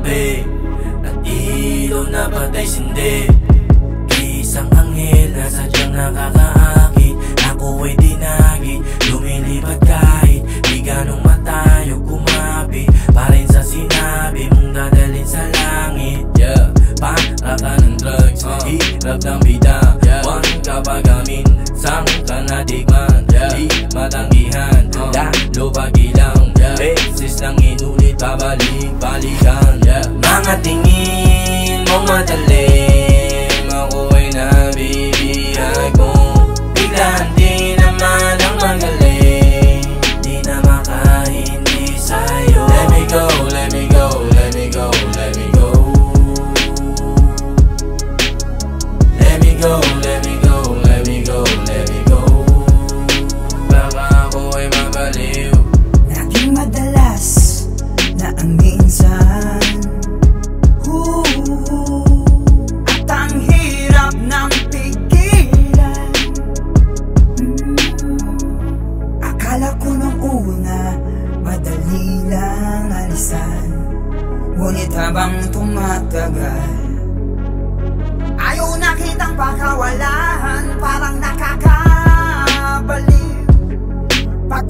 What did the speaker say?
tabi at ilaw na patay sindi. Isang anghel na sadyang nakakaakit, ako ay dinagi, lumilipad kahit di ganong matayo kumapit. Parin sa sinabi mong dadalhin sa langit. Yeah, para ka ng drugs, hirap ng bida. Huwag ka pagaminsan ka natikman, di matanggihan, lalo pagilang. Beses lang inulit, babalik-balikan. Mga tingin mong madalim, ako ay nabibihag mo. Biglaan di naman ang magaling, di na makahindi sa'yo. Let me go, let me go, let me go, let me go. Let me go, let me go, let me go, let me go. Baka ako ay mabaliw. Naging madalas na ang minsan, at ang hirap ng pigilan. Akala ko nung una madali lang alisan, ngunit habang tumatagal, ayaw na kitang pakawalan. Parang nakakabaliw pag